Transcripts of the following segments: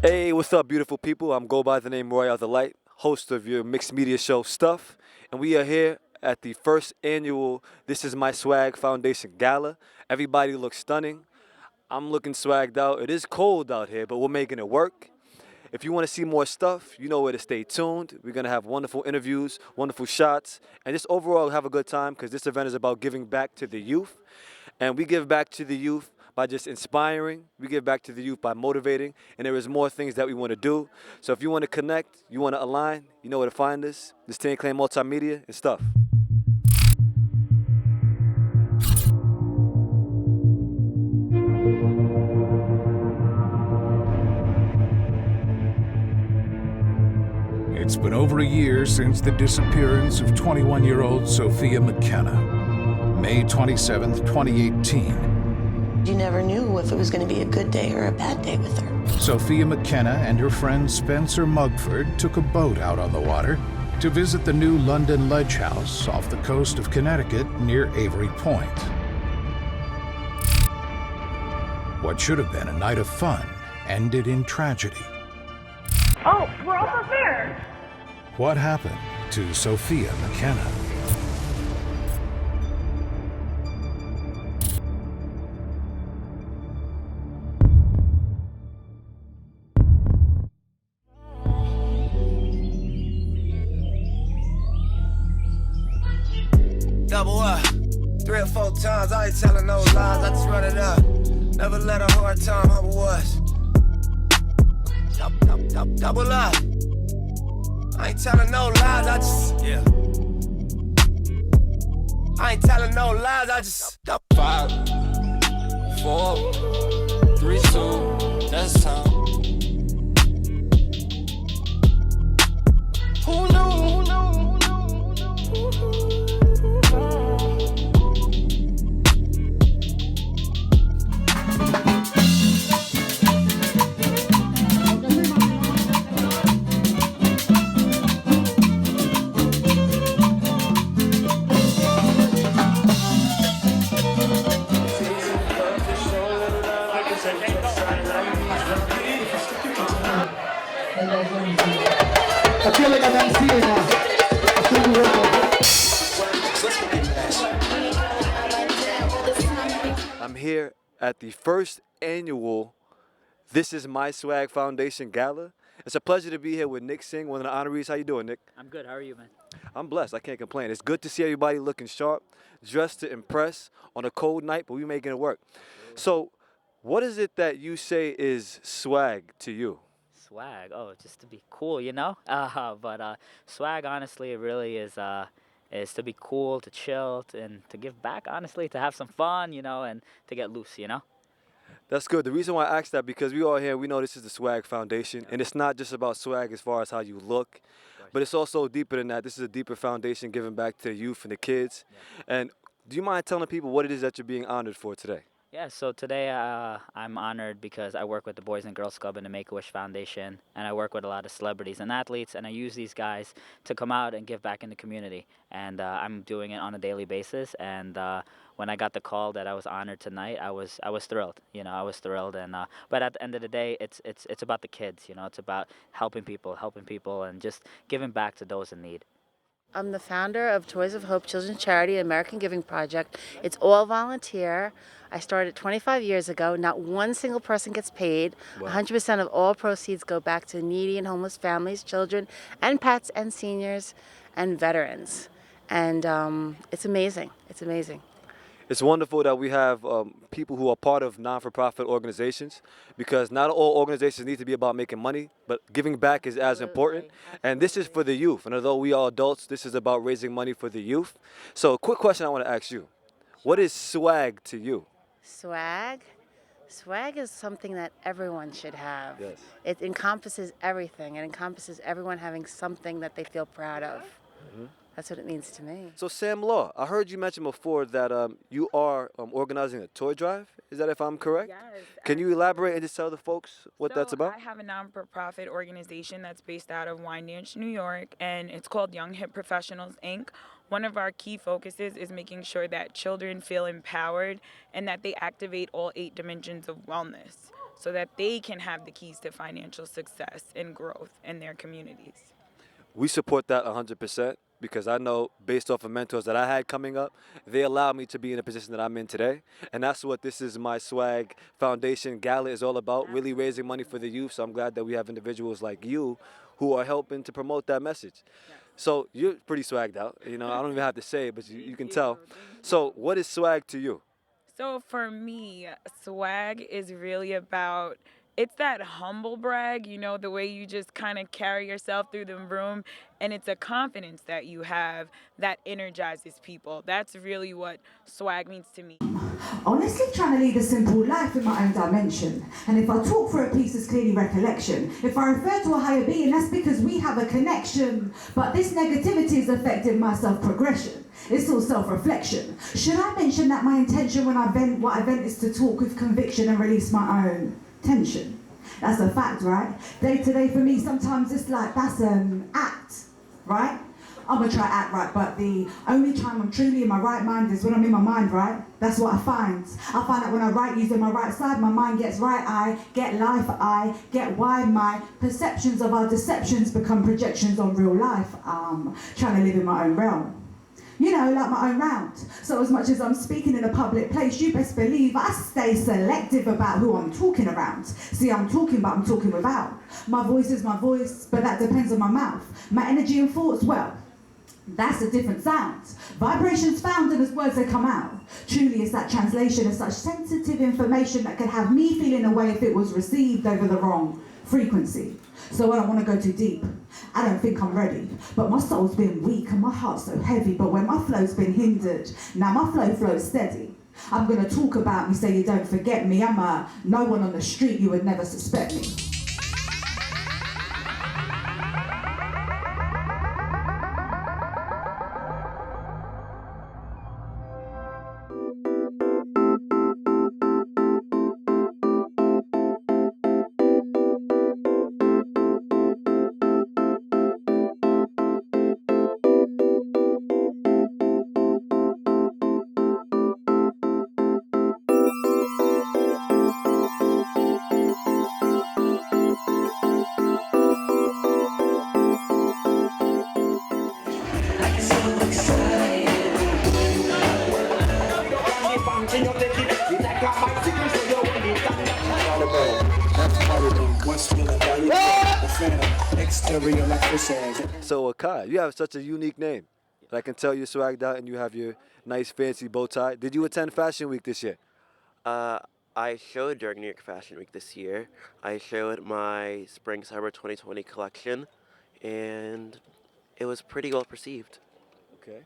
Hey, what's up, beautiful people? I'm go by the name RoYále The Light, host of your mixed media show Stuff, and we are here at the first annual This Is My Swag Foundation Gala. Everybody looks stunning. I'm looking swagged out. It is cold out here, but we're making it work. If you want to see more stuff, you know where to stay tuned. We're going to have wonderful interviews, wonderful shots, and just overall have a good time because this event is about giving back to the youth. And we give back to the youth by just inspiring. We give back to the youth by motivating. And there is more things that we want to do. So if you want to connect, you want to align, you know where to find us. This Tan-Clan Multimedia and Stuff. It's been over a year since the disappearance of 21-year-old Sophia McKenna. May 27th, 2018. You never knew if it was going to be a good day or a bad day with her. Sophia McKenna and her friend Spencer Mugford took a boat out on the water to visit the new London Ledge House off the coast of Connecticut near Avery Point. What should have been a night of fun ended in tragedy. Oh, we're almost there! What happened to Sophia McKenna? Double up, 3 or 4 times, I ain't telling no lies, I just run it up. Never let a hard time humble us. Double up, I ain't telling no lies, I just, yeah. I ain't telling no lies, I just, 5, 4, 3, 2, that's time. Who knew? I feel like I'm MC now. I'm here at the first annual This Is My Swag Foundation Gala. It's a pleasure to be here with Nick Singh, one of the honorees. How you doing, Nick? I'm good. How are you, man? I'm blessed. I can't complain. It's good to see everybody looking sharp, dressed to impress on a cold night, but we're making it work. So, what is it that you say is swag to you? Swag. Oh, just to be cool, you know? But swag, honestly, it really is to be cool, to chill, and to give back, honestly, to have some fun, you know, and to get loose, you know? That's good. The reason why I asked that, because we all here, we know this is the Swag Foundation, and it's not just about swag as far as how you look, but it's also deeper than that. This is a deeper foundation giving back to the youth and the kids. And do you mind telling people what it is that you're being honored for today? Yeah, so today I'm honored because I work with the Boys and Girls Club and the Make-A-Wish Foundation, and I work with a lot of celebrities and athletes, and I use these guys to come out and give back in the community. And I'm doing it on a daily basis, and when I got the call that I was honored tonight, I was thrilled. You know, I was thrilled, and but at the end of the day, it's about the kids. You know, it's about helping people, and just giving back to those in need. I'm the founder of Toys of Hope Children's Charity American Giving Project. It's all volunteer. I started 25 years ago. Not one single person gets paid. Wow. 100% of all proceeds go back to needy and homeless families, children, and pets, and seniors, and veterans. And it's amazing. It's amazing. It's wonderful that we have people who are part of non-for-profit organizations, because not all organizations need to be about making money, but giving back is as important. And this is for the youth. And although we are adults, this is about raising money for the youth. So a quick question I want to ask you. What is swag to you? Swag? Swag is something that everyone should have. Yes. It encompasses everything. It encompasses everyone having something that they feel proud of. Mm-hmm. That's what it means to me. So Sam Law, I heard you mention before that you are organizing a toy drive. Is that if I'm correct? Yes. Can you elaborate and just tell the folks what that's about? I have a non-profit organization that's based out of Wyandanch, New York, and it's called Young Hip Professionals, Inc. One of our key focuses is making sure that children feel empowered and that they activate all 8 dimensions of wellness. so that they can have the keys to financial success and growth in their communities. We support that 100% because I know based off of mentors that I had coming up, they allowed me to be in the position that I'm in today. And that's what This Is My Swag Foundation Gala is all about, really raising money for the youth. So I'm glad that we have individuals like you who are helping to promote that message. So you're pretty swagged out. You know, I don't even have to say it, but you can tell. So what is swag to you? So for me, swag is really about, it's that humble brag, you know, the way you just kind of carry yourself through the room, and it's a confidence that you have that energizes people. That's really what swag means to me. Honestly, trying to lead a simple life in my own dimension. And if I talk for a piece, it's clearly recollection. If I refer to a higher being, that's because we have a connection. But this negativity is affecting my self-progression. It's all self-reflection. Should I mention that my intention when I vent, what I vent is to talk with conviction and release my own tension? That's a fact, right? Day to day for me, sometimes it's like that's an act, right? I'm gonna try to act right, but the only time I'm truly in my right mind is when I'm in my mind, right? That's what I find. I find that when I write using my right side, my mind gets right, I get life, I get why my perceptions of our deceptions become projections on real life. Trying to live in my own realm. You know, like my own round. So as much as I'm speaking in a public place, you best believe I stay selective about who I'm talking around. See, I'm talking, but I'm talking without. My voice is my voice, but that depends on my mouth. My energy and thoughts, well, that's a different sound. Vibrations found and as words they come out. Truly it's that translation of such sensitive information that could have me feeling a way if it was received over the wrong frequency. So I don't want to go too deep. I don't think I'm ready. But my soul's been weak and my heart's so heavy. But when my flow's been hindered, now my flow flows steady. I'm going to talk about me so you don't forget me. I'm a no one on the street, you would never suspect me. So Akai, you have such a unique name. I can tell you're swagged out and you have your nice fancy bow tie. Did you attend Fashion Week this year? I showed during New York Fashion Week this year. I showed my Spring Summer 2020 collection, and it was pretty well perceived. Okay.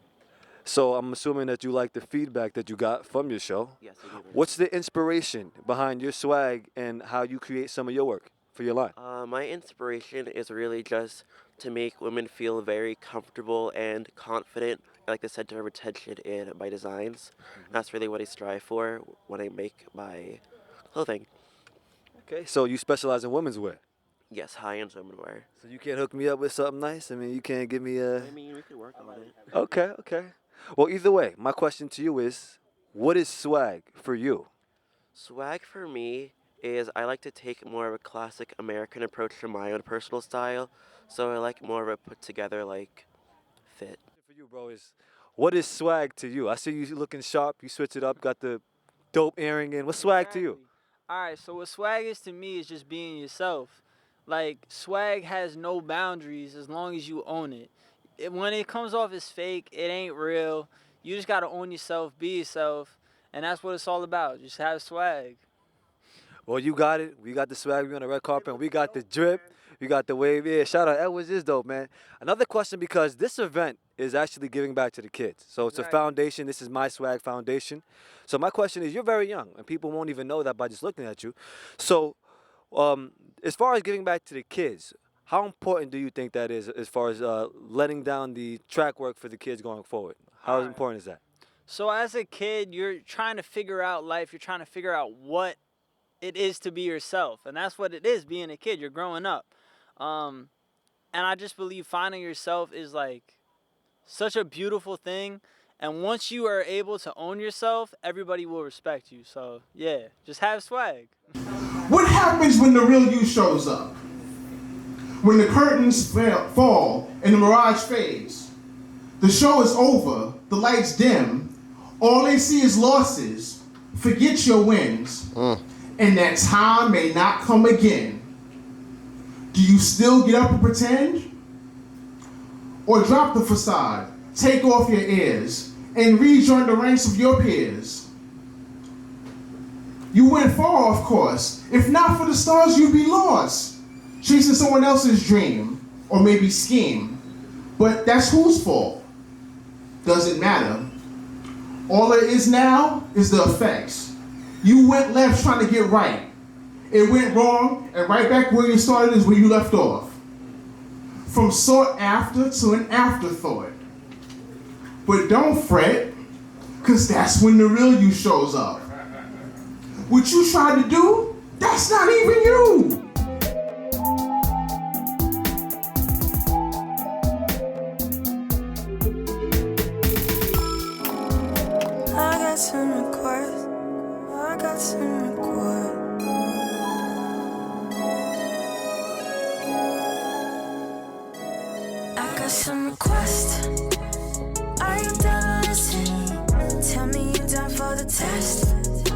So I'm assuming that you like the feedback that you got from your show. Yes, I do. What's the inspiration behind your swag and how you create some of your work for your line? My inspiration is really just to make women feel very comfortable and confident, like the center of attention in my designs. That's really what I strive for when I make my clothing. Okay, so you specialize in women's wear. Yes, high-end women wear. So you can't hook me up with something nice? I mean, you can't give me a... I mean, we could work on it. Okay. Well, either way, my question to you is, what is swag for you? Swag for me is I like to take more of a classic American approach to my own personal style. So I like more of a put-together, like, fit. For you, bro, is what is swag to you? I see you looking sharp. You switch it up, got the dope earring in. What's swag to you? All right, so what swag is to me is just being yourself. Like, swag has no boundaries as long as you own it. When it comes off as fake, it ain't real. You just got to own yourself, be yourself, and that's what it's all about. Just have swag. Well, you got it. We got the swag. We on the red carpet. And we got the drip. We got the wave. Yeah, shout out. Edwrds is dope, man. Another question, because this event is actually giving back to the kids. So it's a foundation. This is My Swag Foundation. So my question is, you're very young, and people won't even know that by just looking at you. So as far as giving back to the kids, how important do you think that is as far as letting down the track work for the kids going forward? How important is that? So as a kid, you're trying to figure out life. You're trying to figure out what it is to be yourself. And that's what it is, being a kid. You're growing up. And I just believe finding yourself is like such a beautiful thing. And once you are able to own yourself, everybody will respect you. So yeah, just have swag. What happens when the real you shows up? When the curtains fall and the mirage fades. The show is over, the lights dim. All they see is losses. Forget your wins. And that time may not come again. Do you still get up and pretend? Or drop the facade, take off your ears, and rejoin the ranks of your peers? You went far, of course. If not for the stars, you'd be lost, chasing someone else's dream, or maybe scheme. But that's whose fault? Doesn't matter. All there is now is the effects. You went left trying to get right. It went wrong, and right back where you started is where you left off. From sought after to an afterthought. But don't fret, cause that's when the real you shows up. What you tried to do, that's not even you. I got some requests. I got some requests. I got some requests. Are you down to listen? Tell me you down for the test.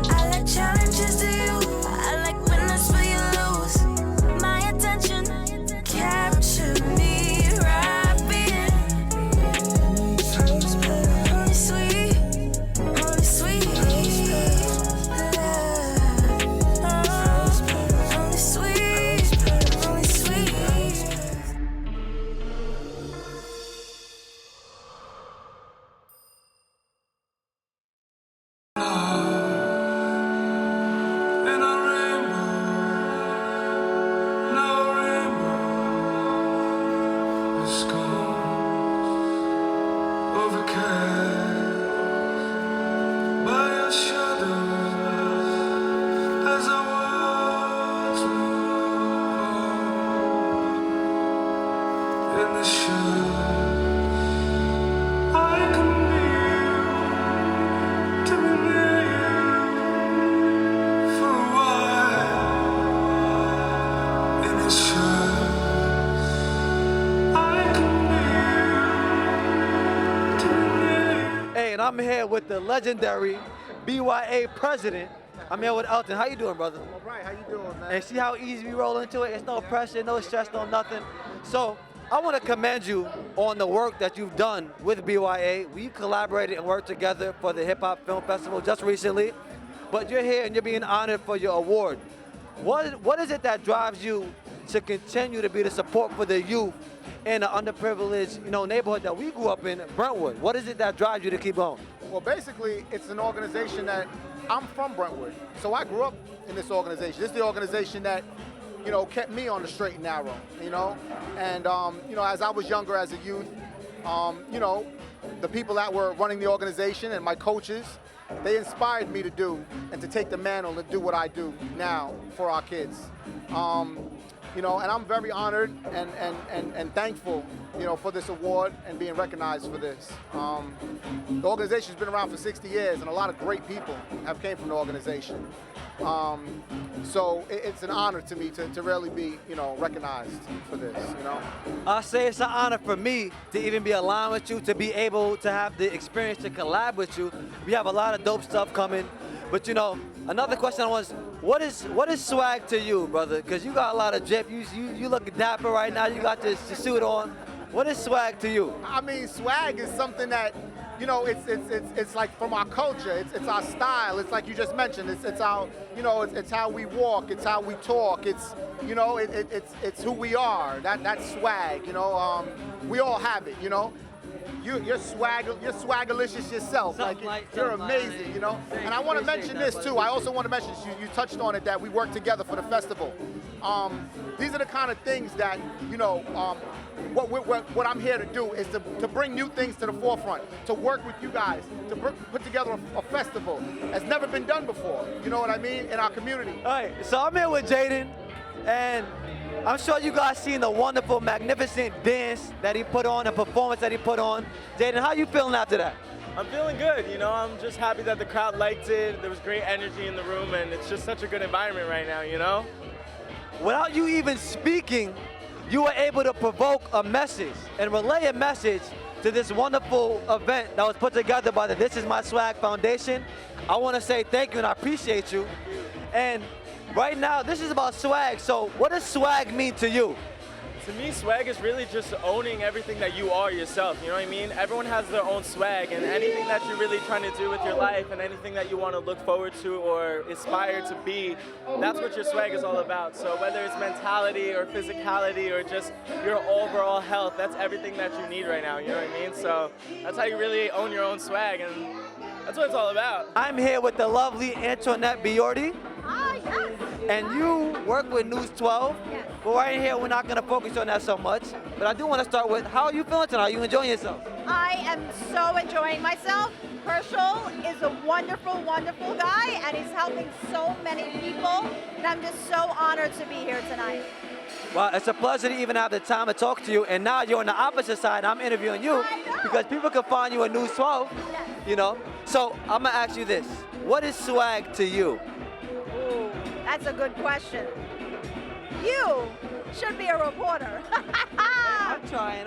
I like challenges to you. I like winners where you lose. My attention capture me right being. Only sweet, only sweet. Only sweet, only sweet. I'm here with the legendary BYA president. I'm here with Elton. How you doing, brother? All right, how you doing, man? And see how easy we roll into it? It's no pressure, no stress, no nothing. So I want to commend you on the work that you've done with BYA. We collaborated and worked together for the Hip Hop Film Festival just recently. But you're here and you're being honored for your award. What is it that drives you to continue to be the support for the youth in the underprivileged, neighborhood that we grew up in, Brentwood? What is it that drives you to keep going? Well, basically, it's an organization that I'm from Brentwood, so I grew up in this organization. This is the organization that, kept me on the straight and narrow, And, as I was younger as a youth, the people that were running the organization and my coaches, they inspired me to do and to take the mantle and do what I do now for our kids. And I'm very honored and thankful, for this award and being recognized for this. The organization's been around for 60 years, and a lot of great people have came from the organization. So it's an honor to me to really be, recognized for this, I say it's an honor for me to even be aligned with you, to be able to have the experience to collab with you. We have a lot of dope stuff coming. But another question was, what is swag to you, brother? Because you got a lot of drip. You look dapper right now. You got this suit on. What is swag to you? I mean, swag is something that, it's like from our culture. It's our style. It's like you just mentioned. It's our, it's how we walk. It's how we talk. It's, it's who we are. That's swag. We all have it. You're swagalicious yourself. You're amazing, And I want to mention this too. I also want to mention, you touched on it, that we work together for the festival. These are the kind of things that, what I'm here to do is to bring new things to the forefront, to work with you guys, to put together a festival that's never been done before. You know what I mean? In our community. All right, so I'm here with Jaiden, and I'm sure you guys seen the wonderful, magnificent dance that he put on, the performance that he put on. Jaiden, how you feeling after that? I'm feeling good, I'm just happy that the crowd liked it. There was great energy in the room, and it's just such a good environment right now, without you even speaking, you were able to provoke a message and relay a message to this wonderful event that was put together by the This Is My Swag Foundation. I want to say thank you and I appreciate you. And right now, this is about swag. So what does swag mean to you? To me, swag is really just owning everything that you are yourself, you know what I mean? Everyone has their own swag, and anything that you're really trying to do with your life and anything that you want to look forward to or aspire to be, that's what your swag is all about. So whether it's mentality or physicality or just your overall health, that's everything that you need right now, you know what I mean? So that's how you really own your own swag, and that's what it's all about. I'm here with the lovely Antoinette Biordi. Yes. And you work with News 12. Yes. But right here, we're not going to focus on that so much. But I do want to start with, how are you feeling tonight? Are you enjoying yourself? I am so enjoying myself. Kershel is a wonderful, wonderful guy, and he's helping so many people. And I'm just so honored to be here tonight. Well, it's a pleasure to even have the time to talk to you. And now you're on the opposite side. I'm interviewing you because people can find you at News 12. Yes. You know? So I'm going to ask you this. What is swag to you? Ooh, that's a good question. You should be a reporter. I'm trying.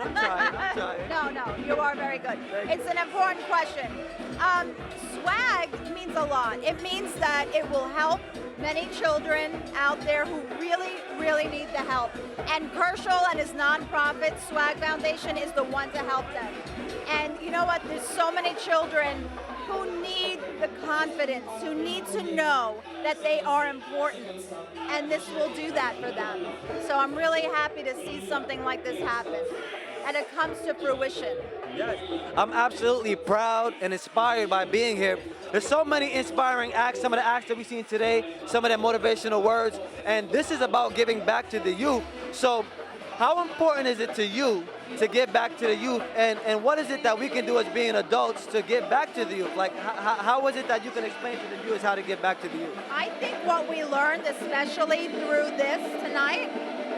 No, you are very good. It's an important question. Swag means a lot. It means that it will help many children out there who really, really need the help. And Kershel and his nonprofit, Swag Foundation, is the one to help them. And you know what? There's so many children who need the confidence, who need to know that they are important, and this will do that for them. So I'm really happy to see something like this happen, and it comes to fruition. Yes. I'm absolutely proud and inspired by being here. There's so many inspiring acts, some of the acts that we've seen today, some of the motivational words, and this is about giving back to the youth. So how important is it to you to give back to the youth, and what is it that we can do as being adults to give back to the youth? Like, how is it that you can explain to the viewers how to give back to the youth? I think what we learned, especially through this tonight,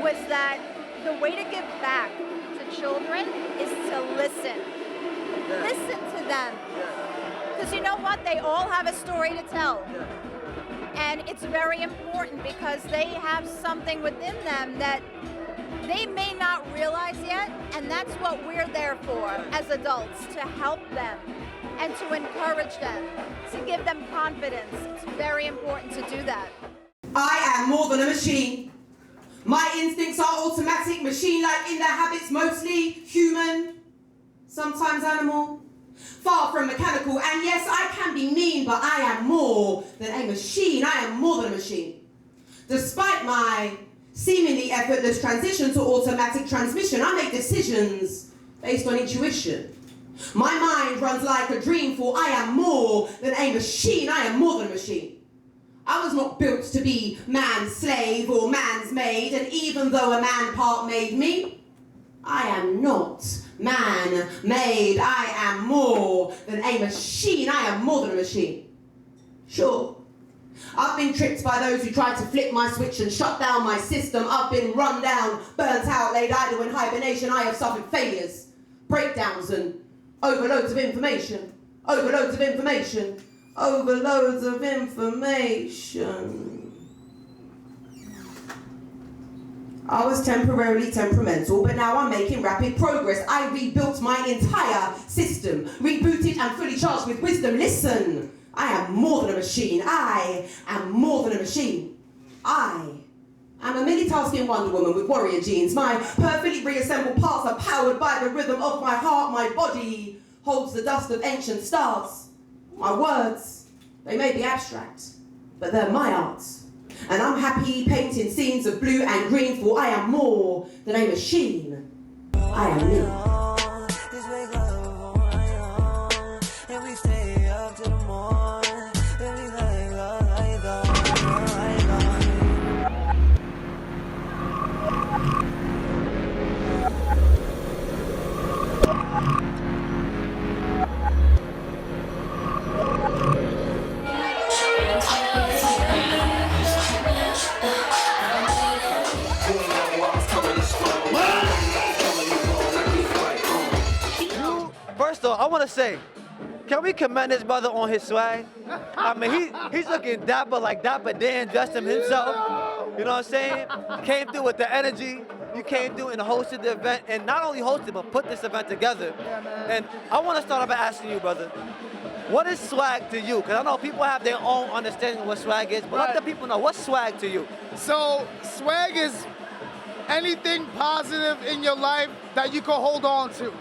was that the way to give back to children is to listen. Yeah. Listen to them. Because you know what? They all have a story to tell. Yeah. And it's very important because they have something within them that they may not realize yet, and that's what we're there for as adults, to help them and to encourage them, to give them confidence. It's very important to do that. I am more than a machine. My instincts are automatic, machine-like in their habits, mostly human, sometimes animal, far from mechanical. And yes, I can be mean, but I am more than a machine. I am more than a machine. Despite my seemingly effortless transition to automatic transmission, I make decisions based on intuition. My mind runs like a dream, for I am more than a machine. I am more than a machine. I was not built to be man's slave or man's maid, and even though a man part made me, I am not man-made. I am more than a machine. I am more than a machine. Sure, I've been tricked by those who tried to flip my switch and shut down my system. I've been run down, burnt out, laid idle in hibernation. I have suffered failures, breakdowns, and overloads of information. Overloads of information. Overloads of information. I was temporarily temperamental, but now I'm making rapid progress. I rebuilt my entire system, rebooted and fully charged with wisdom. Listen, I am more than a machine. I am more than a machine. I am a multitasking Wonder Woman with warrior genes. My perfectly reassembled parts are powered by the rhythm of my heart. My body holds the dust of ancient stars. My words, they may be abstract, but they're my art. And I'm happy painting scenes of blue and green, for I am more than a machine. I am me. First off, I want to say, can we commend this brother on his swag? I mean, he's looking dapper, like Dapper Dan dressed him himself. You know what I'm saying? Came through with the energy. You came through and hosted the event, and not only hosted, but put this event together. And I want to start off by asking you, brother, what is swag to you? Because I know people have their own understanding of what swag is, but let the people know, what's swag to you? So swag is anything positive in your life that you can hold on to.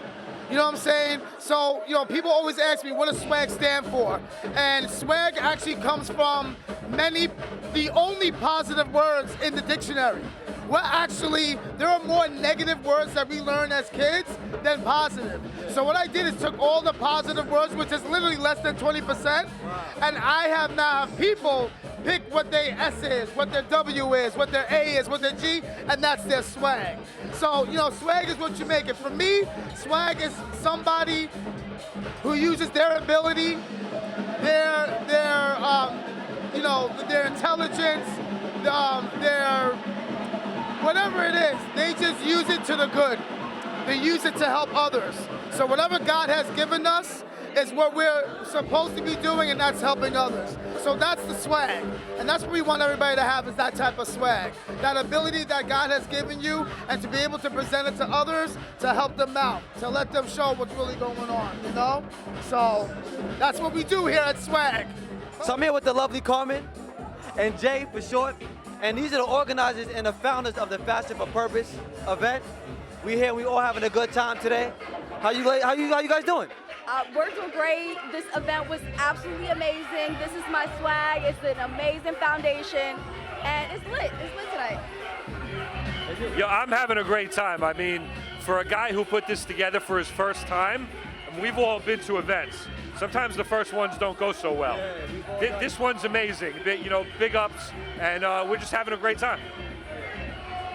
You know what I'm saying? So, you know, people always ask me, what does swag stand for? And swag actually comes from the only positive words in the dictionary. Well, actually, there are more negative words that we learn as kids than positive. So what I did is took all the positive words, which is literally less than 20%, and I have now people pick what their S is, what their W is, what their A is, what their G, and that's their swag. So, you know, swag is what you make it. For me, swag is somebody who uses their ability, you know, their intelligence, their whatever it is, they just use it to the good. They use it to help others. So whatever God has given us is what we're supposed to be doing, and that's helping others. So that's the swag. And that's what we want everybody to have, is that type of swag. That ability that God has given you, and to be able to present it to others, to help them out, to let them show what's really going on, you know? So that's what we do here at Swag. So I'm here with the lovely Carmen and Jay for short. And these are the organizers and the founders of the Fashion for Purpose event. We here, we all having a good time today. How you guys doing? We're doing great. This event was absolutely amazing. This is my swag. It's an amazing foundation, and it's lit. It's lit tonight. Yo, I'm having a great time. I mean, for a guy who put this together for his first time, we've all been to events. Sometimes the first ones don't go so well. This one's amazing. You know, big ups, and we're just having a great time.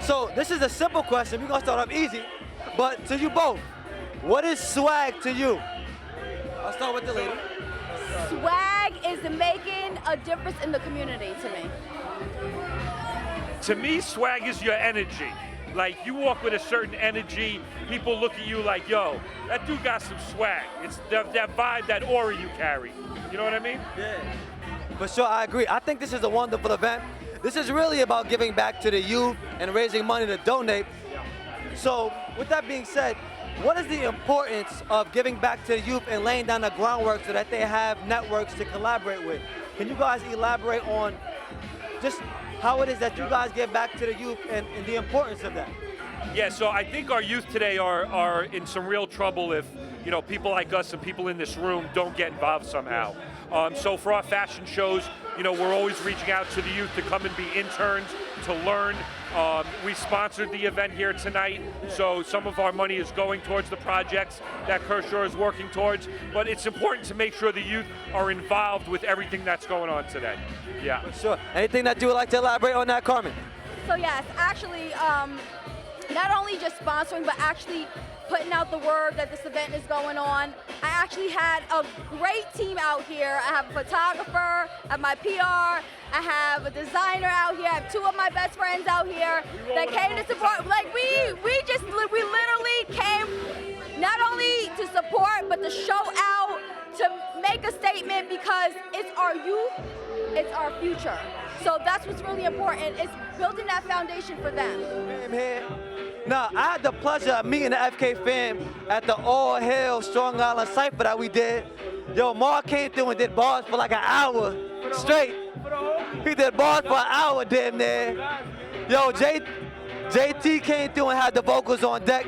So this is a simple question. We're gonna start off easy, but to you both, what is swag to you? I'll start with the lady. Swag is making a difference in the community to me. To me, swag is your energy. Like, you walk with a certain energy, people look at you like, yo, that dude got some swag. It's that vibe, that aura you carry. You know what I mean? Yeah. For sure, I agree. I think this is a wonderful event. This is really about giving back to the youth and raising money to donate. So, with that being said, what is the importance of giving back to the youth and laying down the groundwork so that they have networks to collaborate with? Can you guys elaborate on just how it is that you guys give back to the youth and the importance of that? Yeah, so I think our youth today are in some real trouble if, you know, people like us and people in this room don't get involved somehow. So for our fashion shows, you know, we're always reaching out to the youth to come and be interns, to learn. We sponsored the event here tonight, so some of our money is going towards the projects that Kershel is working towards, but it's important to make sure the youth are involved with everything that's going on today. Yeah. For sure. Anything that you would like to elaborate on that, Carmen? So yes, actually, not only just sponsoring, but actually putting out the word that this event is going on. I actually had a great team out here. I have a photographer, I have my PR, I have a designer out here, I have two of my best friends out here that came to support. Like we literally came not only to support, but to show out, to make a statement, because it's our youth, it's our future. So that's what's really important, is building that foundation for them. Now, I had the pleasure of meeting the FK fam at the All Hail Strong Island Cypher that we did. Yo, Marr came through and did bars for like an hour straight. He did bars for an hour damn near. Yo, JT came through and had the vocals on deck.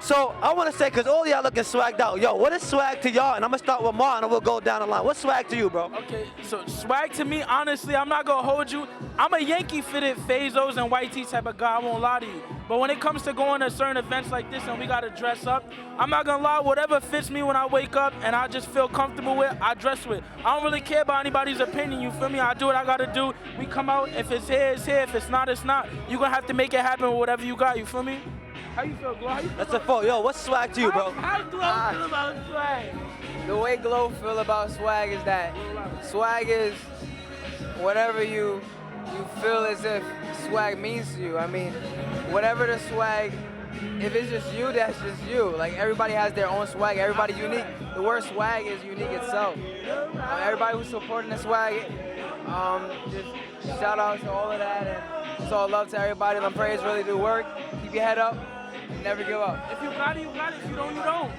So I want to say, because all y'all looking swagged out, yo, what is swag to y'all? And I'm going to start with Marr and we'll go down the line. What's swag to you, bro? Okay, so swag to me, honestly, I'm not going to hold you. I'm a Yankee fitted Fazos and white tee type of guy, I won't lie to you. But when it comes to going to certain events like this and we got to dress up, I'm not going to lie, whatever fits me when I wake up and I just feel comfortable with, I dress with. I don't really care about anybody's opinion, you feel me? I do what I got to do. We come out, if it's here, it's here. If it's not, it's not. You're going to have to make it happen with whatever you got, you feel me? How you feel, Gloe? That's a fault. Yo, what's swag to you, bro? How Gloe feel about swag? The way Gloe feel about swag is that swag is whatever you feel as if swag means to you. I mean, whatever the swag, if it's just you, that's just you. Like, everybody has their own swag. Everybody unique. The word swag is unique itself. Everybody who's supporting the swag, just shout out to all of that. And It's all love to everybody. Them prayers really do work. Keep your head up. Never give up. If you got it, you got it. If you don't, you don't.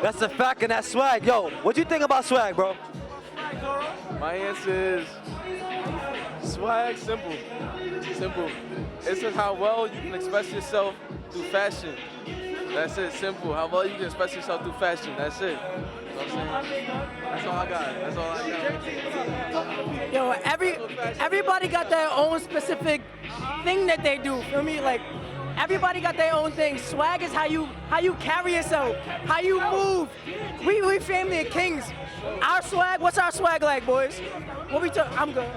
That's a fact, and that swag. Yo, what you think about swag, bro? My answer is swag, simple. Simple. It's just how well you can express yourself through fashion. That's it, simple. How well you can express yourself through fashion. That's it. You know what I'm saying? That's all I got. That's all I got. Yo, everybody got their own specific thing that they do. Feel me? Like, everybody got their own thing. Swag is how you carry yourself, how you move. We family of kings. Our swag, what's our swag like, boys? What we talk? I'm good.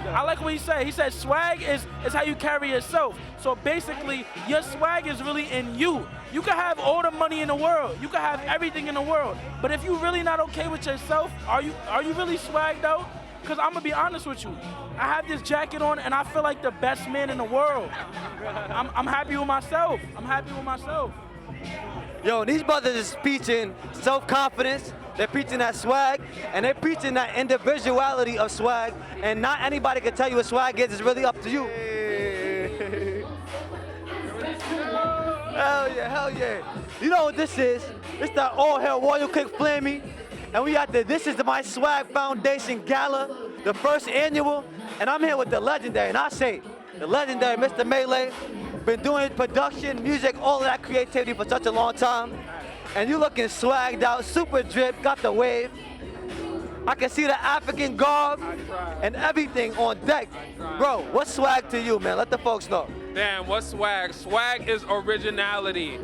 I like what he said. He said swag is how you carry yourself. So basically, your swag is really in you. You can have all the money in the world. You can have everything in the world. But if you really not okay with yourself, are you really swagged out? Because I'm going to be honest with you. I have this jacket on, and I feel like the best man in the world. I'm happy with myself. I'm happy with myself. Yo, these brothers is preaching self-confidence. They're preaching that swag, and they're preaching that individuality of swag, and not anybody can tell you what swag is. It's really up to you. Hell yeah, hell yeah. You know what this is? It's the All Hail Royal Kick Flammy, and we got the This Is My Swag Foundation Gala, the first annual, and I'm here with the legendary, and I say, the legendary Mr. Melee, been doing production, music, all of that creativity for such a long time. And you looking swagged out, super drip, got the wave. I can see the African garb and everything on deck. Bro, what's swag to you, man? Let the folks know. Damn, what's swag? Swag is originality.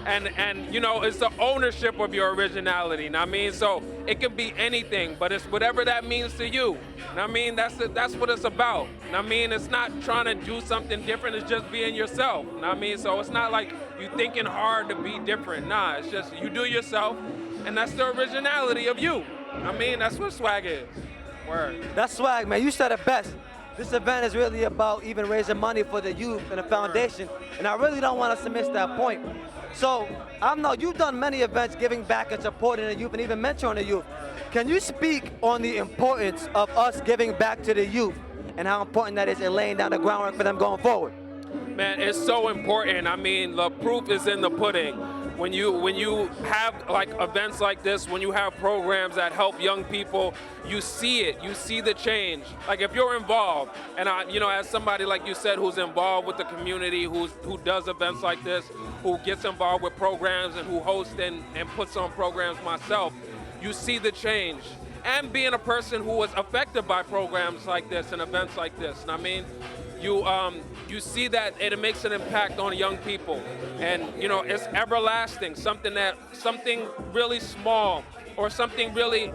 And you know, it's the ownership of your originality. Know what I mean? So it can be anything, but it's whatever that means to you. Know what I mean? That's what it's about. Know what I mean? It's not trying to do something different, it's just being yourself. Know what I mean? So it's not like you thinking hard to be different. Nah, it's just you do yourself, and that's the originality of you. I mean, that's what swag is. Word. That's swag, man. You said it best. This event is really about even raising money for the youth and the foundation, and I really don't want us to miss that point. So, I know you've done many events giving back and supporting the youth and even mentoring the youth. Can you speak on the importance of us giving back to the youth and how important that is in laying down the groundwork for them going forward? Man, it's so important. I mean, the proof is in the pudding. When you have like events like this, when you have programs that help young people, you see it. You see the change. Like if you're involved, and as somebody like you said who's involved with the community, who does events like this, who gets involved with programs and who hosts and puts on programs myself, you see the change. And being a person who was affected by programs like this and events like this, and I mean, you see that it makes an impact on young people, and it's everlasting. Something really small or something really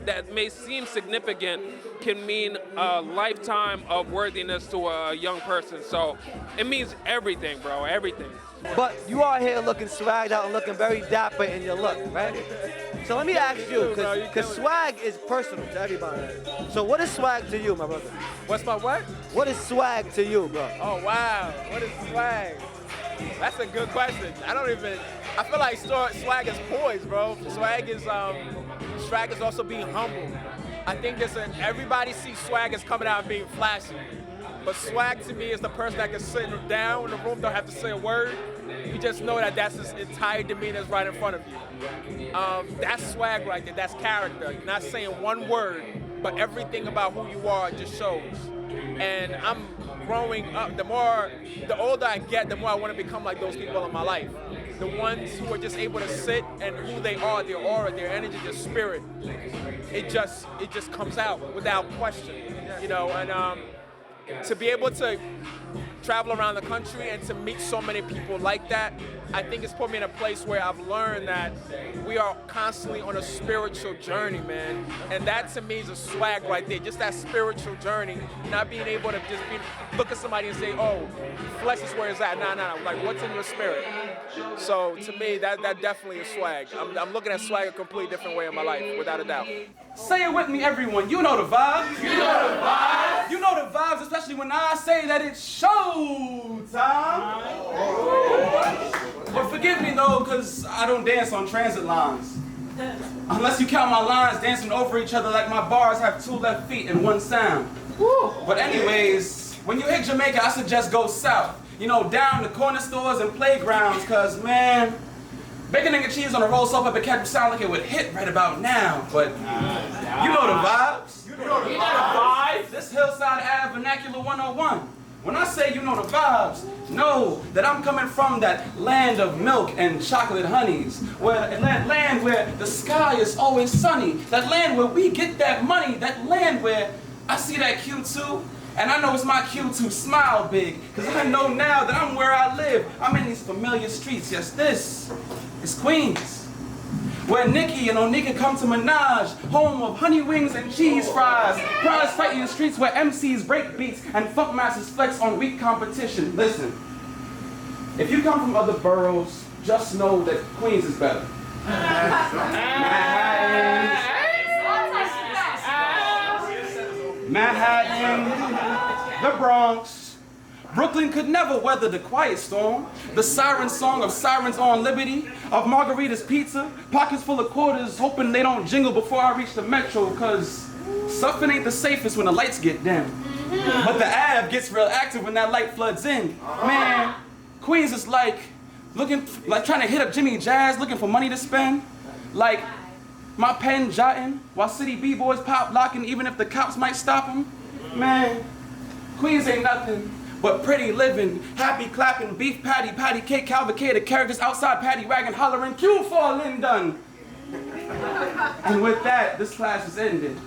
that may seem significant can mean a lifetime of worthiness to a young person. So it means everything, bro, everything. But you are here looking swagged out and looking very dapper in your look, right? So let me ask you, because swag is personal to everybody. So what is swag to you, my brother? What's my what? What is swag to you, bro? Oh, wow. What is swag? That's a good question. I feel like swag is poise, bro. Swag is also being humble. I think everybody sees swag as coming out and being flashy. But swag to me is the person that can sit down in the room, don't have to say a word. You just know that's his entire demeanor is right in front of you. That's swag right there. That's character. You're not saying one word, but everything about who you are just shows. And I'm growing up. The older I get, the more I want to become like those people in my life. The ones who are just able to sit and who they are, their aura, their energy, their spirit. It just comes out without question, and to be able to travel around the country and to meet so many people like that, I think it's put me in a place where I've learned that we are constantly on a spiritual journey, man. And that to me is a swag right there, just that spiritual journey, not being able to just look at somebody and say, oh, flesh is where it's at. Nah, like what's in your spirit? So to me, that definitely is swag. I'm looking at swag a completely different way in my life, without a doubt. Say it with me, everyone. You know the vibes. You know the vibes. You know the vibes, especially when I say that it's show time. But forgive me though, because I don't dance on transit lines. Unless you count my lines dancing over each other like my bars have two left feet and one sound. But anyways, When you hit Jamaica, I suggest go south. You know, down the corner stores and playgrounds, cause man, bacon and cheese on a roll soap up and ketchup sound like it would hit right about now. But you know the vibes. You know the vibes. This Hillside Ave Vernacular 101. When I say you know the vibes, know that I'm coming from that land of milk and chocolate honeys, that land where the sky is always sunny, that land where we get that money, that land where I see that Q2, and I know it's my cue to smile big, because I know now that I'm where I live. I'm in these familiar streets. Yes, this is Queens, where Nikki and Onika come to Minaj, home of honey wings and cheese fries, prize fighting the streets where MCs break beats and funk masters flex on weak competition. Listen, if you come from other boroughs, just know that Queens is better. Manhattan, the Bronx, Brooklyn could never weather the quiet storm. The siren song of sirens on liberty, of Margarita's pizza, pockets full of quarters, hoping they don't jingle before I reach the metro, cause Suffin ain't the safest when the lights get dim. But the Ave gets real active when that light floods in. Man, Queens is like trying to hit up Jimmy Jazz, looking for money to spend. Like my pen jotting while city B-boys pop locking, even if the cops might stop them. Man, Queens ain't nothing but pretty living, happy clapping, beef patty, patty cake, cavalcade, characters outside paddy wagon hollering, Q for Lyndon. And with that, this class is ended.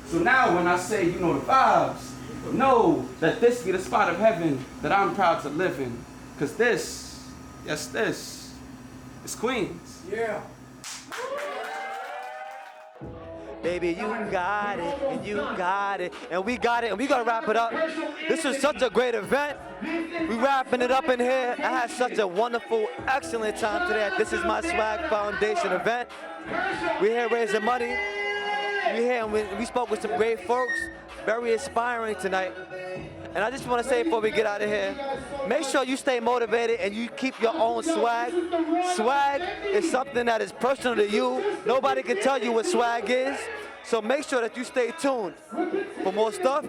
So now when I say you know the vibes, know that this be the spot of heaven that I'm proud to live in. Cause this, yes this, is Queens. Yeah. Baby, you got it, and you got it, and we got it, and we gotta wrap it up. This was such a great event. We wrapping it up in here. I had such a wonderful, excellent time today at This Is My Swag Foundation event. We're here raising money. We're here and we spoke with some great folks, very inspiring tonight. And I just want to say before we get out of here, make sure you stay motivated and you keep your own swag. Swag is something that is personal to you. Nobody can tell you what swag is. So make sure that you stay tuned for more stuff,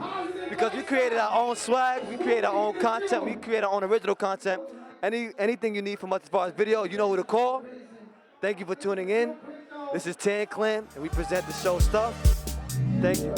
because we created our own swag, we create our own content, we create our own original content. Anything you need from us as far as video, you know who to call. Thank you for tuning in. This is Tan Clan, and we present the show Stuff. Thank you.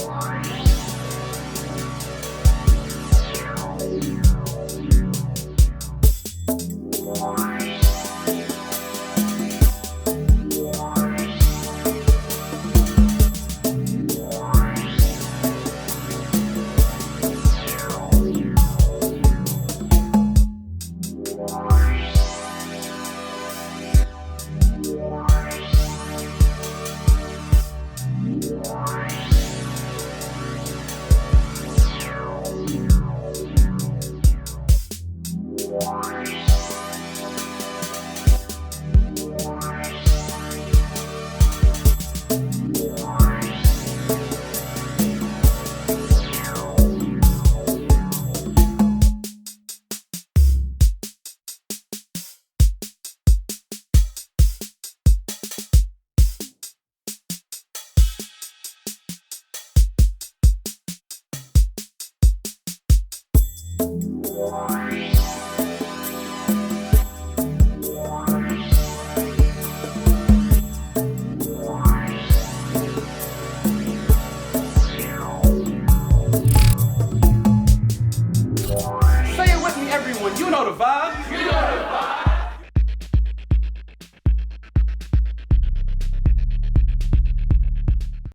Why?